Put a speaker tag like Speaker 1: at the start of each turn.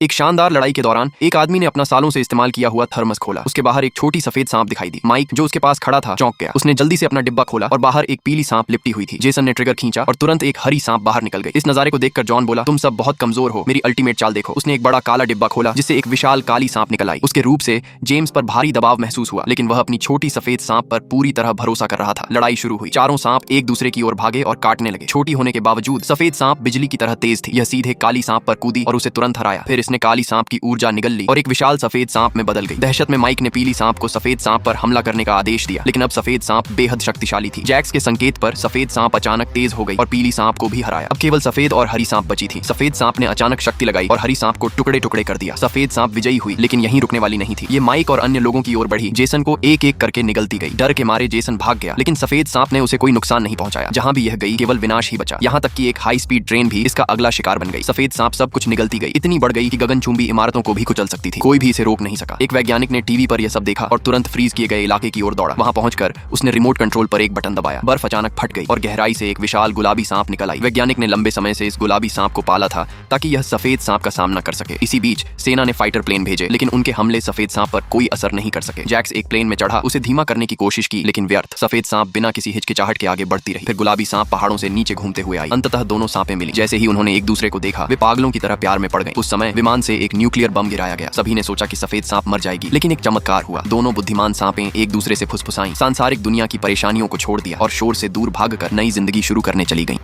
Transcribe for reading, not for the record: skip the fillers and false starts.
Speaker 1: एक शानदार लड़ाई के दौरान एक आदमी ने अपना सालों से इस्तेमाल किया हुआ थर्मस खोला। उसके बाहर एक छोटी सफेद सांप दिखाई दी। माइक जो उसके पास खड़ा था चौंक गया। उसने जल्दी से अपना डिब्बा खोला और बाहर एक पीली सांप लिपटी हुई थी। जेसन ने ट्रिगर खींचा और तुरंत एक हरी सांप बाहर निकल गई। इस नजारे को देखकर जॉन बोला, तुम सब बहुत कमजोर हो, मेरी अल्टीमेट चाल देखो। उसने एक बड़ा काला डिब्बा खोला जिससे एक विशाल काली सांप निकल आई। उसके रूप से जेम्स पर भारी दबाव महसूस हुआ, लेकिन वह अपनी छोटी सफेद सांप पर पूरी तरह भरोसा कर रहा था। लड़ाई शुरू हुई। चारों सांप एक दूसरे की ओर भागे और काटने लगे। छोटी होने के बावजूद सफेद सांप बिजली की तरह तेज थी। यह सीधे काली सांप पर कूदी और उसे तुरंत हराया। फिर इसने काली सांप की ऊर्जा निगल ली और एक विशाल सफेद सांप में बदल गई। दहशत में माइक ने पीली सांप को सफेद सांप पर हमला करने का आदेश दिया, लेकिन अब सफेद सांप बेहद शक्तिशाली थी। जैक्स के संकेत पर सफेद सांप अचानक तेज हो गई और पीली सांप को भी हराया। अब केवल सफेद और हरी सांप बची थी। सफेद सांप ने अचानक शक्ति लगाई और हरी सांप को टुकड़े टुकड़े कर दिया। सफेद सांप विजयी हुई, लेकिन यहीं रुकने वाली नहीं थी। ये माइक और अन्य लोगों की ओर बढ़ी। जेसन को एक एक करके निगलती गई। डर के मारे जेसन भाग गया, लेकिन सफेद सांप ने उसे कोई नुकसान नहीं पहुंचाया। जहां भी यह गई केवल विनाश ही बचा। यहाँ तक कि एक हाई स्पीड ट्रेन भी इसका अगला शिकार बन गई। सफेद सांप सब कुछ निगलती गई, इतनी बढ़ गई कि गगनचुंबी इमारतों को भी कुचल सकती थी। कोई भी इसे रोक नहीं सका। एक वैज्ञानिक ने टीवी पर यह सब देखा और तुरंत फ्रीज किए गए इलाके की ओर दौड़ा। वहां पहुंचकर उसने रिमोट कंट्रोल पर एक बटन दबाया। बर्फ अचानक फट गई और गहराई से एक विशाल गुलाबी सांप निकल आई। वैज्ञानिक ने लंबे समय से इस गुलाबी सांप को पाला था ताकि यह सफेद सांप का सामना कर सके। इसी बीच सेना ने फाइटर प्लेन भेजे, लेकिन उनके हमले सफेद सांप पर कोई असर नहीं कर सके। जैक्स एक प्लेन में चढ़ा, उसे धीमा करने की कोशिश की, लेकिन व्यर्थ। सफेद सांप बिना किसी हिचकिचाहट के आगे बढ़ती रही। फिर गुलाबी सांप पहाड़ों से नीचे घूमते हुए आई। अंततः दोनों सांपें मिली। जैसे ही उन्होंने एक दूसरे को देखा, वे पागलों की तरह प्यार में पड़ गए। उस समय विमान से एक न्यूक्लियर बम गिराया गया। सभी ने सोचा कि सफेद सांप मर जाएगी, लेकिन एक चमत्कार हुआ। दोनों बुद्धिमान सांपें एक दूसरे से फुसफुसाईं, सांसारिक दुनिया की परेशानियों को छोड़ दिया और शोर से दूर भागकर नई जिंदगी शुरू करने चली गईं।